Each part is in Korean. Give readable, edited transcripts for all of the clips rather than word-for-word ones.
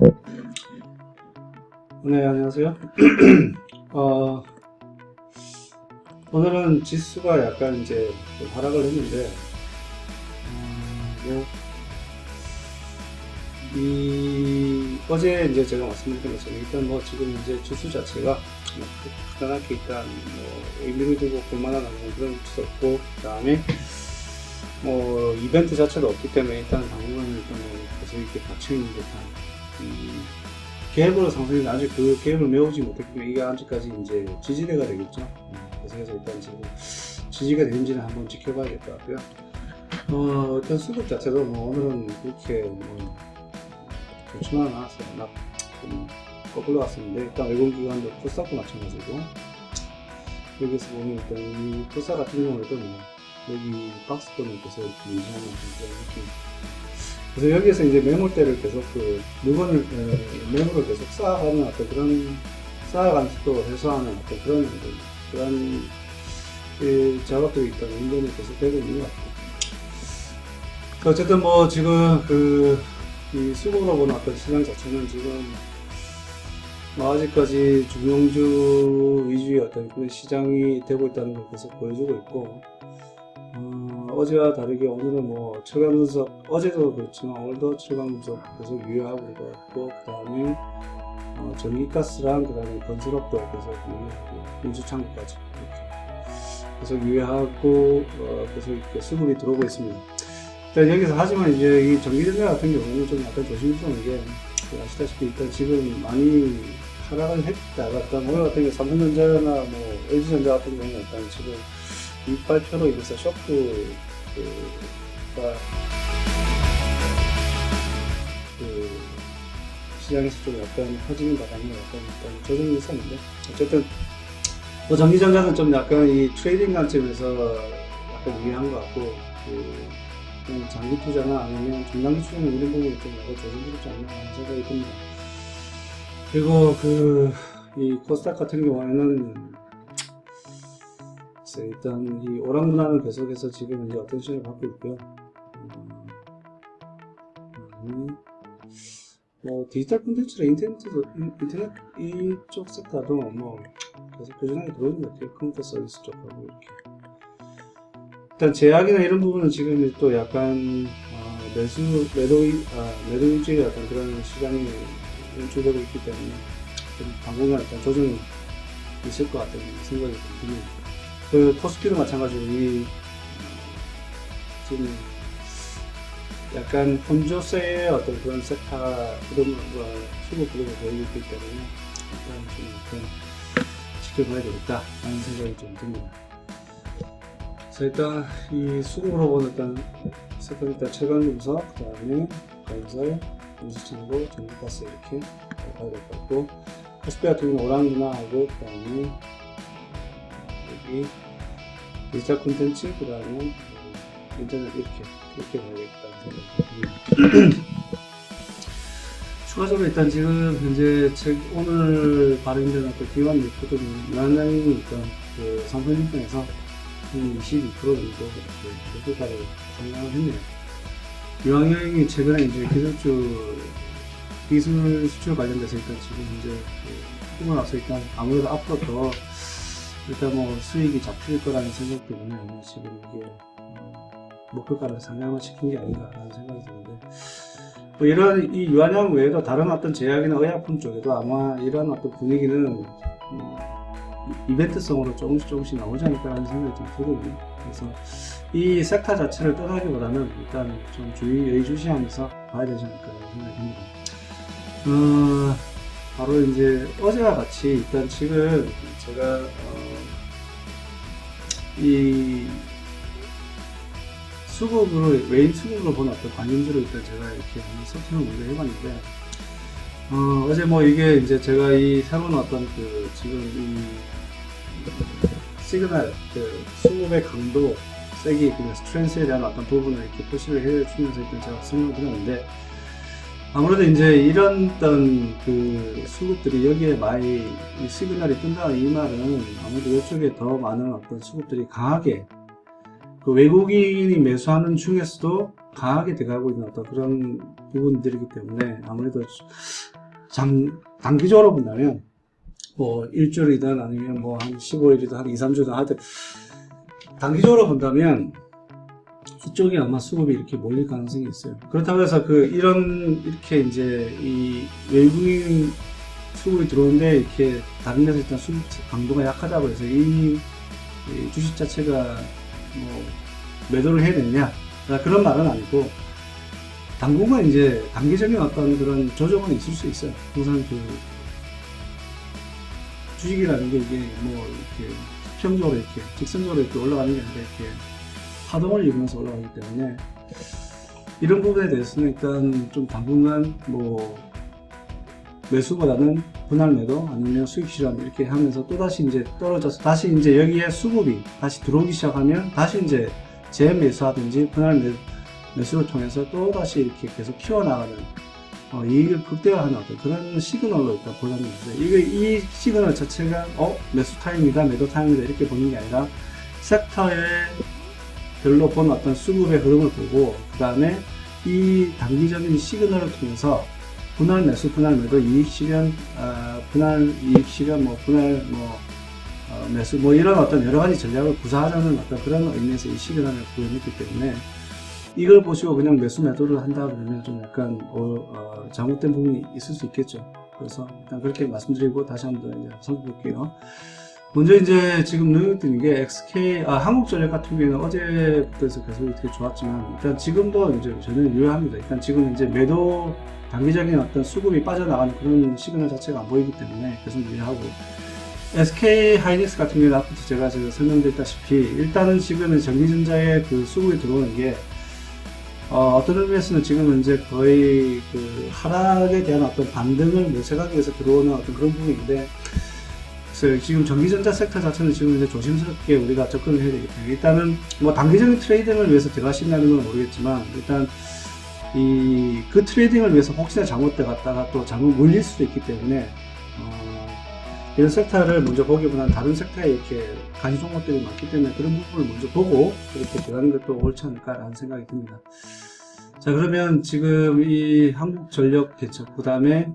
네, 안녕하세요. 오늘은 지수가 약간 이제 좀 하락을 했는데, 어제 이제 제가 말씀드린 것처럼 일단 뭐 지금 이제 지수 자체가 간단하게 일단 뭐 의미를 두고 볼만한 그런 것도 없고, 그 다음에 뭐 이벤트 자체도 없기 때문에 일단 당분간 일단 뭐 계속 이렇게 받쳐있는 듯한 갭으로 상승이 아직 그 갭을 메우지 못했기 때문에 이게 아직까지 이제 지지대가 되겠죠. 그래서 일단 지금 지지가 되는지는 한번 지켜봐야 될 것 같고요. 일단 수급 자체도 뭐 오늘은 그렇게 뭐 좋지만은 않았어요. 막 거꾸로 왔었는데 일단 외국기관도 코스닥도 마찬가지고 여기서 보면 일단 이 코스닥 같은 경우에도 뭐 여기 박스권을 계속 유지하는 그런 느낌. 그래서 여기에서 이제 매물대를 계속 물건을 매물을 계속 쌓아가는 어떤 그런 쌓아가는 속도 해소하는 어떤 그런 작업들이 일단 운전이 계속 되고 있는 것 같아요. 어쨌든 뭐 지금 이 수급으로 보는 어떤 시장 자체는 지금 뭐 아직까지 중용주 위주의 어떤 그런 시장이 되고 있다는 걸 계속 보여주고 있고, 어제와 다르게 오늘은 뭐 철강 분석, 어제도 그렇지만 오늘도 철강 분석 계속 유효하고 있고, 그 다음에 전기가스랑 그 다음에 건설업도 계속 유효하고, 인수창고까지 이렇게 계속 유효하고 계속 이렇게 수급이 들어오고 있습니다. 일단 여기서 하지만 이제 이 전기전자 같은 경우는 좀 약간 조심스러운 게 아시다시피 일단 지금 많이 하락을 했다가 일단 오늘 같은 경우 삼성전자나 뭐 LG전자 같은 경우는 일단 지금 이 발표로 인해서 쇼크가 시장에서 좀 약간 퍼지는 바람에 약간 조정이 있었는데, 어쨌든 뭐 전기전자는 좀 약간 이 트레이딩 관점에서 약간 유리한 것 같고, 장기 투자나 아니면 중장기 투자는 이런 부분이 좀 약간 조정스럽지 않나 하는 생각이 듭니다. 그리고 이 코스닥 같은 경우에는 일단 이 오락문화는 계속해서 지금 이제 어떤 시장을 받고 있고요. 뭐 디지털 콘텐츠나 인터넷 이쪽 섹터도 뭐 계속 꾸준하게 들어오는 것 같아요. 컴퓨터 서비스 쪽하고 이렇게. 일단 제약이나 이런 부분은 지금 또 약간 매도 위주의 어떤 그런 시장이 연출되고 있기 때문에 당분간 일단 조정이 있을 것 같다는 생각이 듭니다. 코스피도 마찬가지로 지금 약간 혼조세의 어떤 그런 섹터 흐름과 수급 흐름을 보이고 있기 때문에 일단 지켜봐야 되겠다 하는 생각이 좀 듭니다. 그래서 일단 이 수급으로 보는 섹터 일단 철강금속, 그 다음에 건설, 인수창고, 전기가스 이렇게 봐야 될 것 같고, 코스피 같은 경우는 오락문화하고 그 다음에 여기 디지털 콘텐츠, 그 다음에 인터넷 이렇게 봐야겠다는 생각이 듭니다. 추가적으로 일단 지금 현재 오늘 발행된 어떤 기관 리포트는 유한양이 일단 삼성증권에서 한 22% 정도 효과를 상향을 했네요. 유한양이 최근에 이제 기술 수출 관련돼서 일단 지금 이제 힘을 앞서 일단 아무래도 앞으로 더 일단 뭐 수익이 잡힐 거라는 생각 때문에 지금 이게 목표가를 상향을 시킨 게 아닌가라는 생각이 드는데, 뭐 이런 이 유한양 외에도 다른 어떤 제약이나 의약품 쪽에도 아마 이런 어떤 분위기는 이벤트성으로 조금씩 나오지 않을까라는 생각이 좀 들거든요. 그래서 이 섹터 자체를 떠나기보다는 일단 좀 예의주시하면서 봐야 되지 않을까라는 생각이 듭니다. 바로 이제 어제와 같이 일단 지금 제가 이 외인 수급으로 보는 어떤 관심주로 일단 제가 이렇게 한번 세팅을 먼저 해봤는데, 어제 뭐 이게 이제 제가 이 새로운 어떤 지금 이 시그널, 수급의 강도, 세기, 스트렝스에 대한 어떤 부분을 이렇게 표시를 해주면서 일단 제가 설명을 드렸는데, 아무래도 이제 이런 어떤 수급들이 여기에 많이 이 시그널이 뜬다는 이 말은 아무래도 이쪽에 더 많은 어떤 수급들이 강하게 외국인이 매수하는 중에서도 강하게 돼가고 있는 어떤 그런 부분들이기 때문에 아무래도 단기적으로 본다면 뭐 일주일이든 아니면 뭐 한 15일이든 한 2, 3주든 하든 단기적으로 본다면 이쪽에 아마 수급이 이렇게 몰릴 가능성이 있어요. 그렇다고 해서 이렇게 이제 이 외국인 수급이 들어오는데 이렇게 다른 데서 일단 수급 강도가 약하다고 해서 이 주식 자체가 뭐 매도를 해야 되느냐 그런 말은 아니고 당분간 이제 단기적인 어떤 그런 조정은 있을 수 있어요. 항상 주식이라는 게 이게 뭐 이렇게 수평적으로 이렇게 직선적으로 이렇게 올라가는 게 아니라 이렇게 파동을 이루면서 올라가기 때문에 이런 부분에 대해서는 일단 좀 당분간 뭐 매수보다는 분할 매도 아니면 수익 실현 이렇게 하면서 또다시 이제 떨어져서 다시 이제 여기에 수급이 다시 들어오기 시작하면 다시 이제 재매수하든지 분할 매수를 통해서 또다시 이렇게 계속 키워나가는 이익을 극대화하는 어떤 그런 시그널로 일단 보자는 거죠. 이 시그널 자체가 매수 타임이다 매도 타임이다 이렇게 보는 게 아니라 섹터에 별로 본 어떤 수급의 흐름을 보고 그 다음에 이 단기적인 시그널을 통해서 분할 매수, 분할 매도, 이익 실현, 분할 이익 실현, 분할 매수, 이런 어떤 여러 가지 전략을 구사하자는 어떤 그런 의미에서 이 시그널을 구현했기 때문에 이걸 보시고 그냥 매수 매도를 한다 그러면 좀 약간 잘못된 부분이 있을 수 있겠죠. 그래서 일단 그렇게 말씀드리고 다시 한번 더 이제 살펴볼게요. 먼저 이제 지금 눈에 띄는 게 한국전력 같은 경우에는 어제부터 해서 계속 이렇게 좋았지만 일단 지금도 이제 저는 유효합니다. 일단 지금 이제 매도 단기적인 어떤 수급이 빠져나가는 그런 시그널 자체가 안 보이기 때문에 계속 유효하고 SK 하이닉스 같은 경우는 아까부터 제가 설명드렸다시피 일단은 지금은 전기전자의 그 수급이 들어오는 게 어떤 의미에서는 지금 이제 거의 그 하락에 대한 어떤 반등을 모색하기 위해서 들어오는 어떤 그런 부분인데 그래서 지금 전기전자 섹터 자체는 지금 이제 조심스럽게 우리가 접근을 해야 되기 때문에 일단은 뭐 단기적인 트레이딩을 위해서 들어가신다는 건 모르겠지만 일단 그 트레이딩을 위해서 혹시나 잘못돼 갔다가 또 잘못 물릴 수도 있기 때문에 이런 섹터를 먼저 보기보다는 다른 섹터에 이렇게 가시 종목들이 많기 때문에 그런 부분을 먼저 보고 이렇게 들어가는 것도 옳지 않을까라는 생각이 듭니다. 자, 그러면 지금 이 한국전력 개척, 그 다음에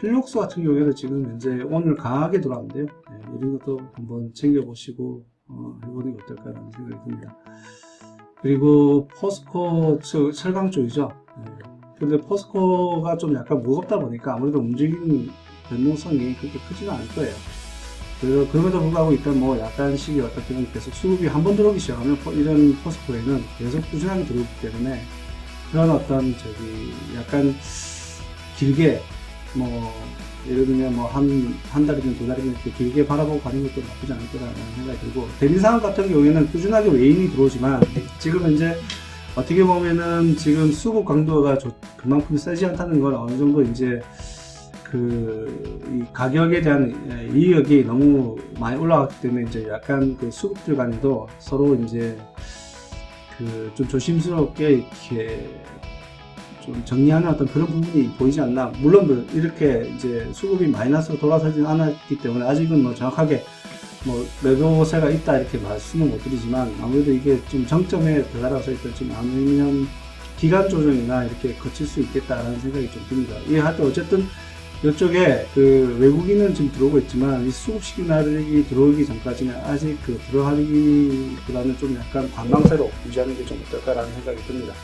필록스 같은 경우에는 지금 이제 오늘 강하게 돌아왔는데요. 네, 이런 것도 한번 챙겨보시고 해보는 게 어떨까라는 생각이 듭니다. 그리고 포스코 철강 쪽이죠. 네. 근데 포스코가 좀 약간 무겁다 보니까 아무래도 움직이는 변동성이 그렇게 크지는 않을 거예요. 그래서 그럼에도 불구하고 일단 뭐 약간씩의 어떤 계속 수급이 한번 들어오기 시작하면 이런 포스코에는 계속 꾸준하게 들어오기 때문에 그런 어떤 약간 길게 예를 들면 한 달이든 두 달이든 이렇게 길게 바라보고 가는 것도 나쁘지 않을 거라는 생각이 들고 대리상황 같은 경우에는 꾸준하게 외인이 들어오지만 지금 이제 어떻게 보면은 지금 수급 강도가 그만큼 세지 않다는 건 어느 정도 이제 이 가격에 대한 이익이 너무 많이 올라갔기 때문에 이제 약간 그 수급들 간에도 서로 이제 좀 조심스럽게 이렇게 좀 정리하는 어떤 그런 부분이 보이지 않나. 물론 이렇게 이제 수급이 마이너스로 돌아서지는 않았기 때문에 아직은 정확하게 매도세가 있다 이렇게 말씀은 못 드리지만 아무래도 이게 좀 정점에 도달해서 일단 좀 아니면 기간 조정이나 이렇게 거칠 수 있겠다라는 생각이 좀 듭니다. 하여튼 어쨌든 이쪽에 외국인은 지금 들어오고 있지만 이 수급 시그널이 들어오기 전까지는 아직 들어가기보다는 좀 약간 관망세로 유지하는 게 좀 어떨까라는 생각이 듭니다.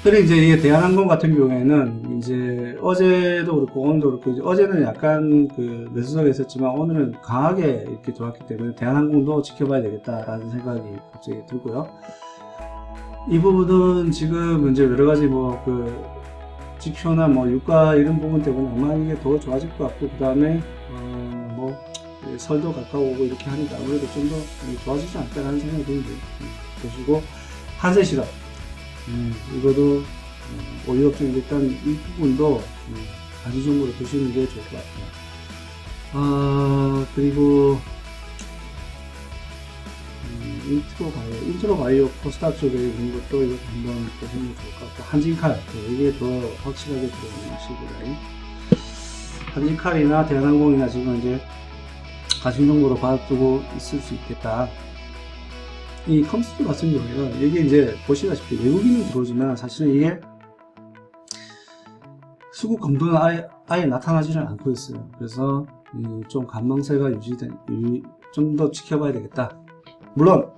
그리고 이제 이게 대한항공 같은 경우에는 이제 어제도 그렇고 오늘도 그렇고 이제 어제는 약간 매수세가 있었지만 오늘은 강하게 이렇게 들어왔기 때문에 대한항공도 지켜봐야 되겠다라는 생각이 갑자기 들고요. 이 부분은 지금 이제 여러 가지 지표나 유가 이런 부분 때문에 아마 이게 더 좋아질 것 같고 그 다음에 설도 가까우고 이렇게 하니까 아무래도 좀 더 좋아지지 않을까라는 생각이 드는데 보시고 한세실업 이거도 오히려 일단 이 부분도 가시적으로 보시는 게 좋을 것 같아요. 그리고 인트로바이오 코스닥 쪽에 있는 것도 이거 한번 보시는 게 좋을 것 같고 한진칼 이게 더 확실하게 들어오는 시기라인 한진칼이나 대한항공이나 지금 이제 가시적으로 봐두고 있을 수 있겠다. 이 컴스트 같은 경우에는 이게 이제 보시다시피 외국인은 들어오지만 사실은 이게 수급 검도는 아예 나타나지는 않고 있어요. 그래서 좀 관망세가 좀 더 지켜봐야 되겠다. 물론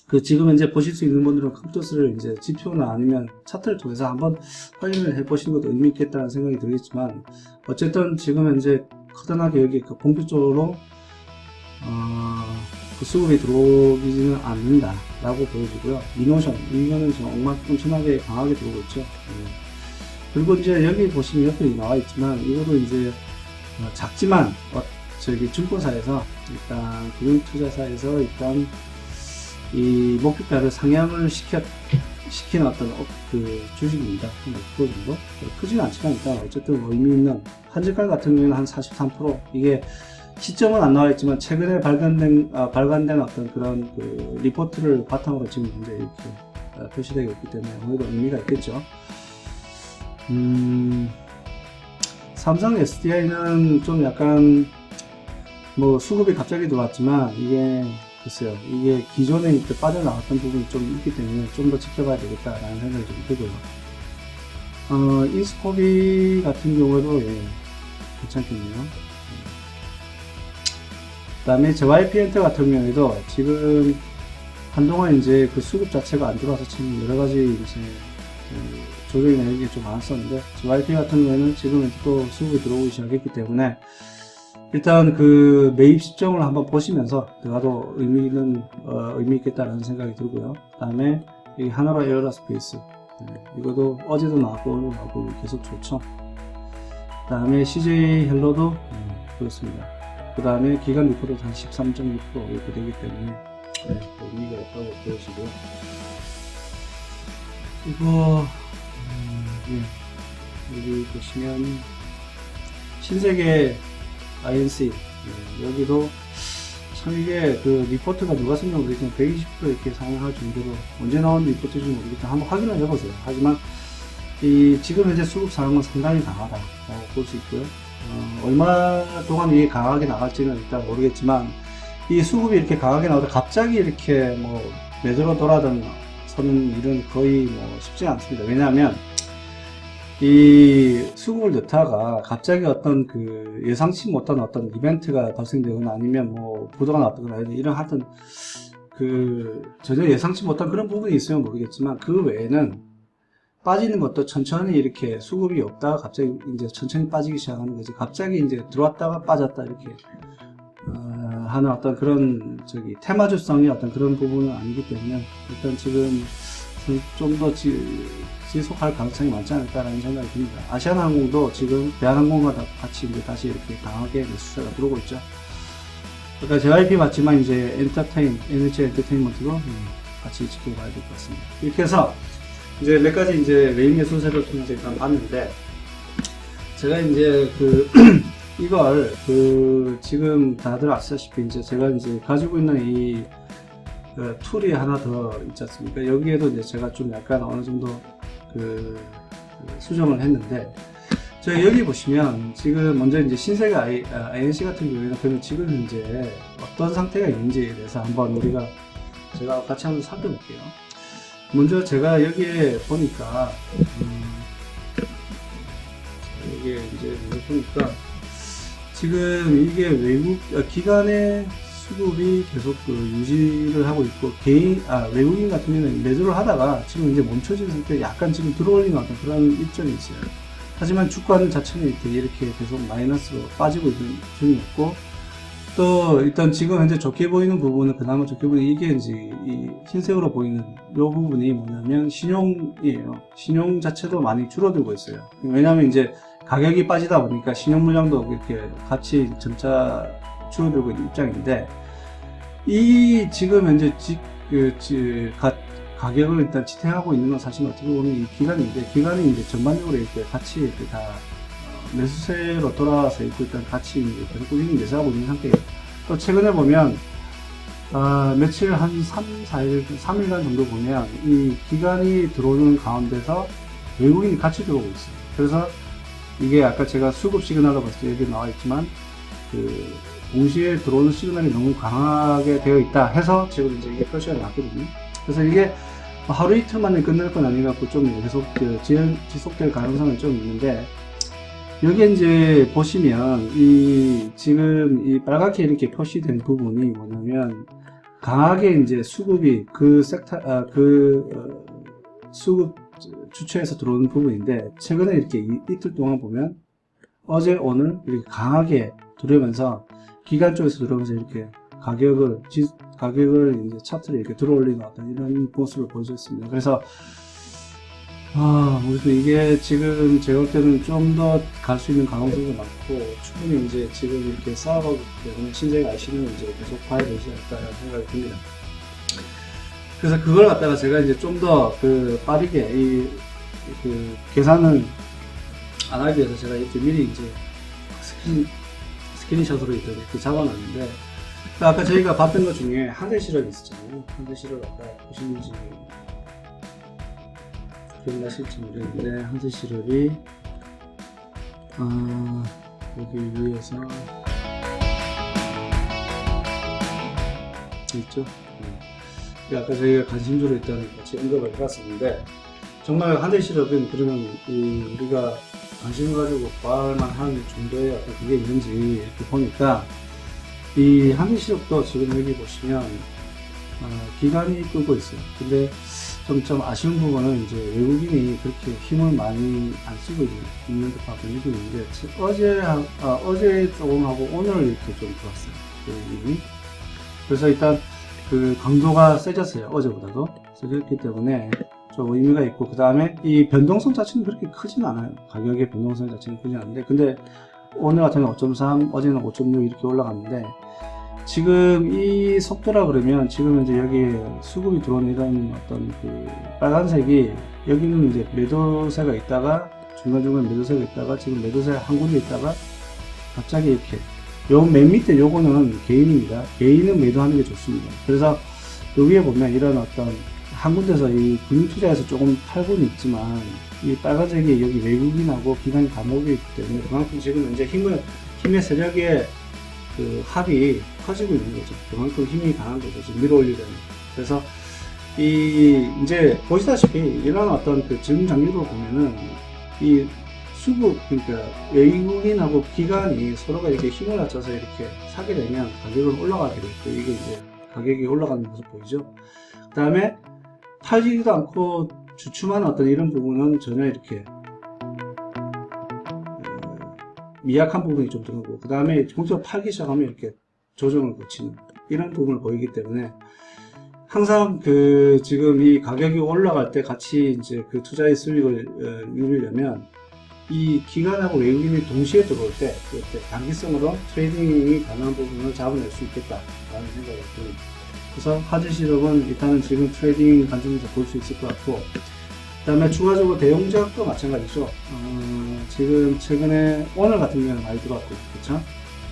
그 지금 이제 보실 수 있는 분들은 컴퓨터를 이제 지표나 아니면 차트를 통해서 한번 확인을 해보시는 것도 의미 있겠다는 생각이 들겠지만, 어쨌든 지금 현재 커다랗게 여기 그 본격적으로 그 수급이 들어오지는 않는다라고 보여지고요. 이거는 지금 엉망진창하게 강하게 들어오고 있죠. 그리고 이제 여기 보시면 옆에 나와 있지만, 이거도 이제 작지만 저기 증권사에서 일단 금융투자사에서 일단 이 목표가를 상향을 시킨 어떤 그 주식입니다. 6% 정도? 크지는 않지만 일단 어쨌든 의미 있는, 한전칼 같은 경우에는 한 43%, 이게 시점은 안 나와 있지만 최근에 발간된 어떤 그런 그 리포트를 바탕으로 지금 현재 이렇게 표시되어 있기 때문에 아무래도 의미가 있겠죠. 삼성 SDI는 좀 약간 뭐 수급이 갑자기 들어왔지만, 이게 글쎄요, 이게 기존에 이렇게 빠져나갔던 부분이 좀 있기 때문에 좀 더 지켜봐야 되겠다라는 생각이 좀 들고요. 인스코비 같은 경우에도 괜찮겠네요. 그 다음에 JYP엔터 같은 경우에도 지금 한동안 이제 그 수급 자체가 안 들어와서 지금 여러가지 이제 조정이나 이런 게 좀 많았었는데, JYP 같은 경우에는 지금 또 수급이 들어오기 시작했기 때문에 일단 그 매입 시점을 한번 보시면서 들어가도 의미 있겠다는 생각이 들고요. 그 다음에 이 하나로 에어로스페이스, 이것도 어제도 나왔고 오늘 나오고 계속 좋죠. 그 다음에 CJ 헬로도 그렇습니다. 그 다음에 기간 리포트도 한 13.6% 이렇게 되기 때문에 의미가 있다고 보여지고요. 이거 여기 보시면 신세계 INC, 여기도 참 이게 그 리포트가 누가 쓴지 모르겠지만 120% 이렇게 상향할 정도로, 언제 나온 리포트인지 모르겠지만 한번 확인을 해보세요. 하지만 이 지금 현재 수급 상황은 상당히 강하다고 볼 수 있고요. 얼마 동안 이게 강하게 나갈지는 일단 모르겠지만, 이 수급이 이렇게 강하게 나오다 갑자기 이렇게 뭐 매도로 돌아서는 일은 거의 뭐 쉽지 않습니다. 왜냐하면 이 수급을 넣다가 갑자기 어떤 그 예상치 못한 어떤 이벤트가 발생되거나 아니면 뭐 부도가 났거나 이런 하여튼 그 전혀 예상치 못한 그런 부분이 있으면 모르겠지만, 그 외에는 빠지는 것도 천천히 이렇게 수급이 없다가 갑자기 이제 천천히 빠지기 시작하는 거지, 갑자기 이제 들어왔다가 빠졌다 이렇게 하는 어떤 그런 테마주성의 어떤 그런 부분은 아니기 때문에, 일단 지금 좀 더 지속할 가능성이 많지 않을까라는 생각이 듭니다. 아시아나항공도 지금 대한항공과 같이 이제 다시 이렇게 강하게 매수세가 들어오고 있죠. 그러니까 JYP 맞지만 이제 NH 엔터테인먼트도 같이 지켜봐야 될 것 같습니다. 이렇게 해서 이제 몇 가지 이제 메인 매수세를 통해서 일단 봤는데, 제가 이제 이걸 지금 다들 아시다시피 이제 제가 이제 가지고 있는 이 툴이 하나 더 있지 않습니까? 여기에도 이제 제가 좀 약간 어느 정도 수정을 했는데, 여기 보시면 지금 먼저 이제 신세계 INC 같은 경우에는 그러면 지금 현재 어떤 상태가 있는지에 대해서 한번 제가 같이 한번 살펴볼게요. 먼저 제가 여기에 보니까 이게 이제 보니까 지금 이게 기관의 수급이 계속 유지를 하고 있고, 외국인 같은 경우는 매도를 하다가 지금 이제 멈춰진 상태, 약간 지금 들어올리는 어떤 그런 일정이 있어요. 하지만 주가는 자체는 이렇게 계속 마이너스로 빠지고 있는 중이 있고, 또 일단 지금 현재 좋게 보이는 부분은, 그나마 좋게 보이는 이게 이제 이 흰색으로 보이는 이 부분이 뭐냐면 신용이에요. 신용 자체도 많이 줄어들고 있어요. 왜냐하면 이제 가격이 빠지다 보니까 신용 물량도 이렇게 같이 점차 줄어들고 있는 입장인데, 이 지금 현재 가격을 일단 지탱하고 있는 건 사실 어떻게 보면 이 기간인데, 기간이 이제 전반적으로 이렇게 같이 이렇게 다 매수세로 돌아와서 있고, 일단 같이 이제 계속 꾸준히 매수하고 있는 상태예요. 또 최근에 보면 며칠 한 3일간 정도 보면 이 기간이 들어오는 가운데서 외국인이 같이 들어오고 있어요. 그래서 이게 아까 제가 수급 시그널로 봤을 때 여기 나와 있지만 동시에 들어오는 시그널이 너무 강하게 되어 있다 해서 지금 이제 이게 표시가 났거든요. 그래서 이게 하루 이틀 만에 끝날 건 아니갖고 좀 계속 지속될 가능성은 좀 있는데, 여기 이제 보시면 지금 이 빨갛게 이렇게 표시된 부분이 뭐냐면 강하게 이제 수급이 수급 주체에서 들어오는 부분인데, 최근에 이렇게 이틀 동안 보면 어제 오늘 이렇게 강하게 들어오면서 기관 쪽에서 들어오면서 이렇게 가격을 이제 차트를 이렇게 들어올리는 어떤 이런 모습을 보여줬습니다. 그래서 그래서 이게 지금 제가 볼 때는 좀 더 갈 수 있는 가능성도 많고, 충분히 이제 지금 이렇게 쌓아가기 때문에 신세계 IC는 이제 계속 봐야 되지 않을까라는 생각이 듭니다. 그래서 그걸 갖다가 제가 이제 좀 더 빠르게 계산을 안 하기 위해서 제가 이렇게 미리 이제 스크린샷으로 이렇게 잡아놨는데, 아까 저희가 봤던 것 중에 한대 실업이 있었잖아요. 한대 실업 아까 보시는지 기억나실지 모르겠는데, 한대 실업이 여기 위에서 있죠. 아까 저희가 관심주로 일단 같이 언급을 해봤었는데, 정말 한대 실업은 그러면 우리가 관심을 가지고 봐야만 한 정도의 어떤 그게 있는지 이렇게 보니까, 이 한대 실업도 지금 여기 보시면 기간이 끄고 있어요. 근데 좀 아쉬운 부분은 이제 외국인이 그렇게 힘을 많이 안 쓰고 있는 듯한 느낌인데, 어제 조금 하고 오늘 이렇게 좀 들어왔어요. 외국인이. 그래서 일단 강도가 세졌어요. 어제보다도 세졌기 때문에 좀 의미가 있고, 그 다음에 이 변동성 자체는 그렇게 크진 않아요. 가격의 변동성 자체는 크진 않은데, 근데 오늘 같은 경우는 5.3, 어제는 5.6 이렇게 올라갔는데, 지금 이 속도라 그러면 지금 이제 여기 수급이 들어오는 이런 어떤 빨간색이, 여기는 이제 매도세가 있다가 중간중간 매도세가 있다가 지금 매도세 한 군데 있다가 갑자기 이렇게 맨 밑에 요거는 개인입니다. 개인은 매도하는 게 좋습니다. 그래서 여기에 보면 이런 어떤 한 군데서 이 금융투자에서 조금 팔고는 있지만, 이 빨간색이 여기 외국인하고 기관이 다 모여 있기 때문에 그만큼 지금 이제 힘의 세력의 합이 커지고 있는 거죠. 그만큼 힘이 강한 거죠. 지금 밀어 올리려면. 그래서 이제 보시다시피 이런 어떤 지금 장기로 보면은 이 수급, 그러니까 외국인하고 기관이 서로가 이렇게 힘을 합쳐서 이렇게 사게 되면 가격은 올라가게 되고, 이게 이제 가격이 올라가는 모습 보이죠. 그 다음에 팔지도 않고 주춤하는 어떤 이런 부분은 전혀 이렇게 미약한 부분이 좀 들어오고, 그 다음에 본격적으로 팔기 시작하면 이렇게 조정을 거치는 이런 부분을 보이기 때문에, 항상 지금 이 가격이 올라갈 때 같이 이제 투자의 수익을 누리려면 이 기관하고 외국인이 동시에 들어올 때, 그때 단기성으로 트레이딩이 가능한 부분을 잡아낼 수 있겠다라는 생각이 듭니다. 그래서 하지 실업은 일단은 지금 트레이딩 관점에서 볼 수 있을 것 같고, 그 다음에 추가적으로 대형주도 마찬가지죠. 지금 최근에 오늘 같은 경우는 많이 들어왔고, 그렇죠?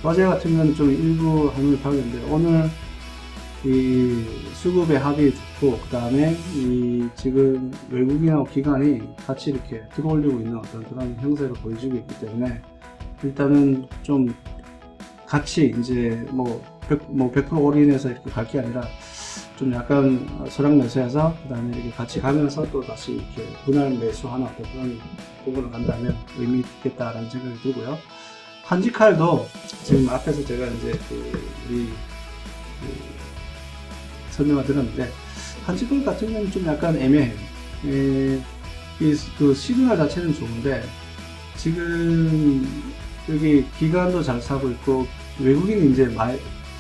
어제 같은 경우는 좀 일부 한물 파는데, 오늘 이 수급의 합이 좋고, 그 다음에 지금 외국인하고 기관이 같이 이렇게 들어올리고 있는 어떤 그런 형세를 보여주고 있기 때문에, 일단은 좀 같이 이제 100% 올인해서 이렇게 갈 게 아니라 좀 약간 소량 매수해서 그 다음에 이렇게 같이 가면서 또 다시 이렇게 분할 매수하는 어떤 그런 부분을 간다면 의미 있겠다라는 생각이 들고요. 한지칼도 지금 앞에서 제가 이제 설명을 드렸는데, 한지칼 같은 경우는 좀 약간 애매해요. 시그널 자체는 좋은데, 지금 여기 기관도 잘 사고 있고, 외국인이 이제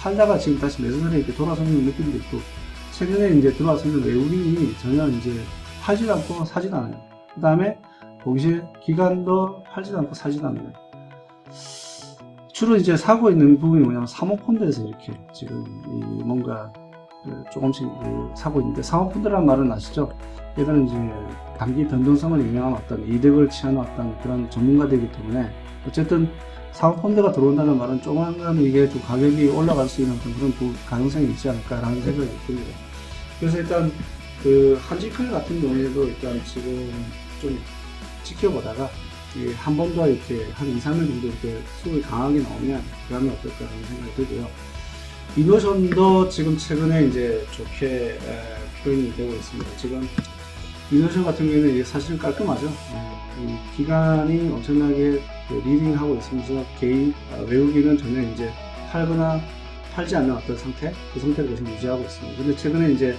팔다가 지금 다시 매수세로 이렇게 돌아서는 느낌도 있고, 최근에 이제 들어와서는 외국인이 전혀 이제 팔지도 않고 사지도 않아요. 그 다음에 동시에 기관도 팔지도 않고 사지도 않아요. 주로 이제 사고 있는 부분이 뭐냐면 사모펀드에서 이렇게 지금 뭔가 조금씩 사고 있는데, 사모펀드라는 말은 아시죠? 얘들은 이제 단기 변동성을 유명한 어떤 이득을 취하는 어떤 그런 전문가들이기 때문에, 어쨌든 사모펀드가 들어온다는 말은 조만간 이게 좀 가격이 올라갈 수 있는 어떤 그런 가능성이 있지 않을까라는 생각이 듭니다. 그래서 일단 한지칼 같은 경우에도 일단 지금 좀 지켜보다가 한 번 더 이렇게 한 2, 3일 정도 이렇게 수급이 강하게 나오면 그러면 어떨까라는 생각이 들고요. 이노션도 지금 최근에 이제 좋게 표현이 되고 있습니다. 지금 이노션 같은 경우에는 이게 사실은 깔끔하죠. 이 기간이 엄청나게 리딩하고 있으면서 외국인은 전혀 이제 팔거나 팔지 않는 어떤 상태, 그 상태를 계속 유지하고 있습니다. 근데 최근에 이제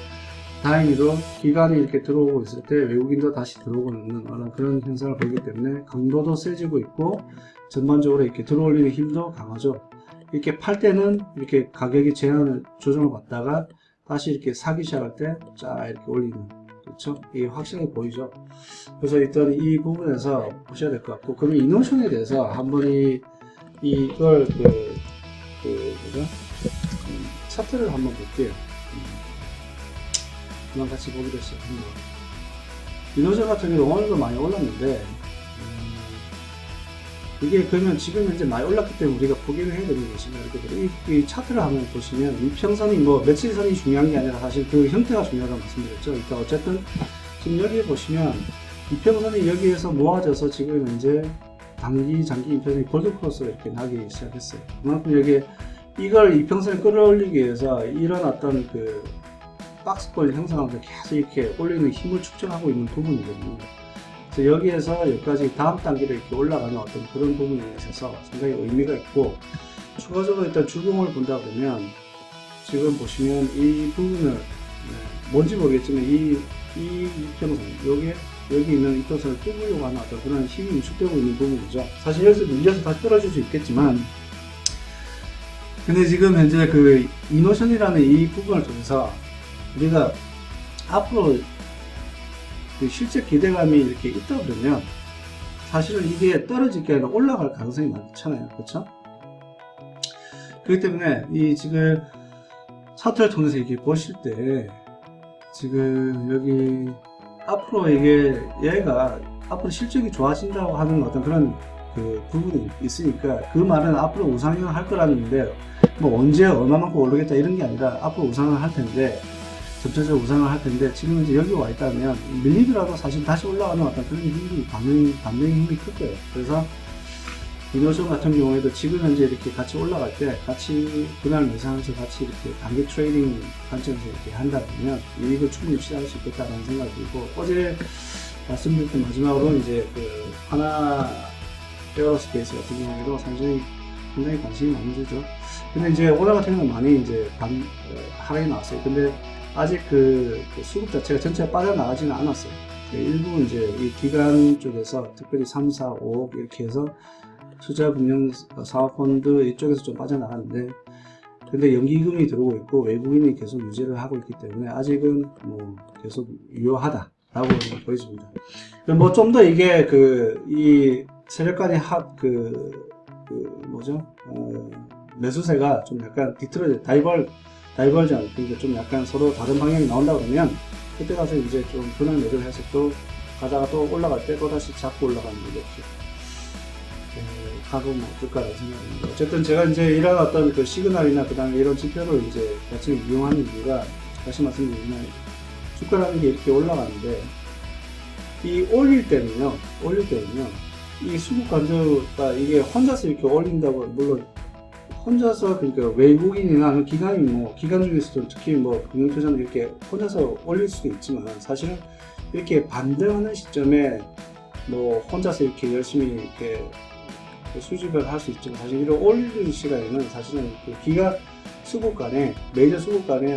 다행히도 기간이 이렇게 들어오고 있을 때 외국인도 다시 들어오고 있는 그런 현상을 보이기 때문에 강도도 세지고 있고 전반적으로 이렇게 들어올리는 힘도 강하죠. 이렇게 팔 때는 이렇게 가격이 조정을 받다가 다시 이렇게 사기 시작할 때 쫙 이렇게 올리는, 그렇죠? 이게 확실하게 보이죠. 그래서 일단 이 부분에서 보셔야 될 것 같고, 그러면 이노션에 대해서 한번 이걸 차트를 한번 볼게요. 그만 같이 보기로 했어요. 이노션 같은 경우 오늘도 많이 올랐는데, 이게 그러면 지금 이제 많이 올랐기 때문에 우리가 포기를 해야 되는 것이냐, 이렇게 이 차트를 한번 보시면 이평선이 뭐 며칠선이 중요한 게 아니라 사실 그 형태가 중요하다고 말씀드렸죠. 그러니까 어쨌든 지금 여기 보시면 이평선이 여기에서 모아져서 지금 이제 단기, 장기 이평선이 골드크로스가 이렇게 나기 시작했어요. 그만큼 여기 이걸 이평선을 끌어올리기 위해서 이런 어떤 그 박스권을 형성하면서 계속 이렇게 올리는 힘을 축적하고 있는 부분이거든요. 그래서 여기에서 여기까지 다음 단계로 이렇게 올라가는 어떤 그런 부분에 있어서 상당히 의미가 있고, 추가적으로 일단 주봉을 본다 그러면 지금 보시면 이 부분을 뭔지 모르겠지만 이 이평선 여기 있는 이평선을 뚫으려고 하는 어떤 그런 힘이 위축되고 있는 부분이죠. 사실 여기서 밀려서 다시 떨어질 수 있겠지만, 근데 지금 현재 그 이노션이라는 이 부분을 통해서 우리가 앞으로 그 실제 기대감이 이렇게 있다 그러면 사실은 이게 떨어질 게 아니라 올라갈 가능성이 많잖아요. 그렇죠? 그렇기 때문에 이 지금 차트를 통해서 이렇게 보실 때 지금 여기 앞으로 얘가 앞으로 실적이 좋아진다고 하는 어떤 그런 그 부분이 있으니까, 그 말은 앞으로 우상향을 할 거라는데 뭐 언제 얼마만큼 오르겠다 이런 게 아니라 앞으로 우상을 할 텐데, 점차적으로 우상을 할 텐데, 지금 이제 여기 와 있다면 밀리더라도 사실 다시 올라가는 어떤 그런 힘이 반등의 힘이 클 거예요. 그래서 이노션 같은 경우에도 지금 현재 이렇게 같이 올라갈 때 같이 그날 매수하면서 같이 이렇게 단기 트레이딩 관점에서 이렇게 한다면 이익을 충분히 취할 수 있겠다는 생각이 들고, 어제 말씀드렸던 마지막으로 이제 그 하나 에어로스페이스 같은 경우에도 상당히 관심이 많으시죠. 근데 이제 오늘 같은 경우는 많이 이제 하락이 나왔어요. 근데 아직 그 수급 자체가 전체가 빠져나가지는 않았어요. 일부 이제 이 기관 쪽에서 특별히 3, 4, 5억 이렇게 해서 투자금융 사업펀드 이쪽에서 좀 빠져나갔는데, 근데 연기금이 들어오고 있고 외국인이 계속 유지를 하고 있기 때문에 아직은 뭐 계속 유효하다라고 보여집니다. 뭐 좀 더 이게 이 세력간의 매수세가 좀 약간 다이벌전, 그러니까 좀 약간 서로 다른 방향이 나온다 그러면 그때 가서 이제 좀 분할 매도를 해서 또 가다가 또 올라갈 때 또다시 잡고 올라가는 거죠. 가보면 어떨까라는 생각입니다. 어쨌든 제가 이제 이런 어떤 그 시그널이나 그 다음에 이런 지표를 이제 같이 이용하는 이유가, 다시 말씀드리면 주가라는 게 이렇게 올라가는데, 이 올릴 때는요 이 수급 간주가 이게 혼자서 이렇게 올린다고, 물론 혼자서, 그러니까 외국인이나 기관 중에서도 특히 뭐 금융투자는 이렇게 혼자서 올릴 수도 있지만, 사실은 이렇게 반등하는 시점에 뭐 혼자서 이렇게 열심히 이렇게 수집을 할 수 있지만, 사실 이런 올리는 시간에는 사실은 그 메이저 수급 간에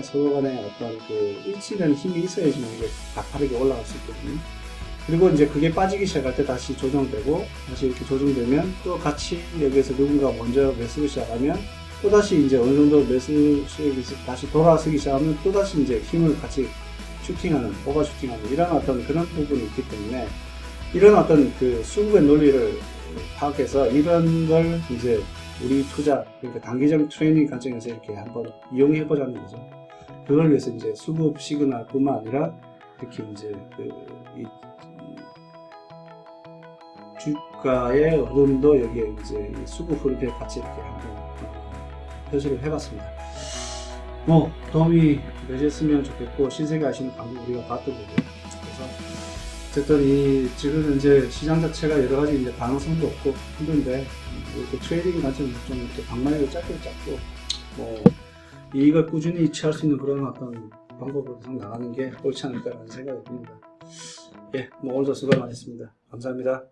서로 간에 어떤 그 일치되는 힘이 있어야지만 이게 가파르게 올라갈 수 있거든요. 그리고 이제 그게 빠지기 시작할 때 다시 조정되고, 다시 이렇게 조정되면 또 같이 여기에서 누군가 먼저 매수를 시작하면 또 다시 이제 어느 정도 매수 수익이 다시 돌아서기 시작하면 또 다시 이제 힘을 같이 오버 슈팅하는 이런 어떤 그런 부분이 있기 때문에, 이런 어떤 그 수급의 논리를 파악해서 이런 걸 이제 우리 투자, 그러니까 단기적 트레이닝 관점에서 이렇게 한번 이용해 보자는 거죠. 그걸 위해서 이제 수급 시그널뿐만 아니라 특히 이제 이 주가의 흐름도 여기에 이제 수급 흐름에 같이 이렇게 한번 표시를 해봤습니다. 뭐 도움이 되셨으면 좋겠고, 신세계 아시는 방법 우리가 봤던 거죠. 그래서 어쨌든 이 지금 이제 시장 자체가 여러 가지 이제 가능성도 없고 힘든데 이렇게 트레이딩이 가지고 좀 이렇게 방망이를 짧고 뭐 이익을 꾸준히 취할 수 있는 그런 어떤 방법으로 나가는 게 옳지 않을까라는 생각이 듭니다. 예, 뭐 오늘도 수고 많으셨습니다. 감사합니다.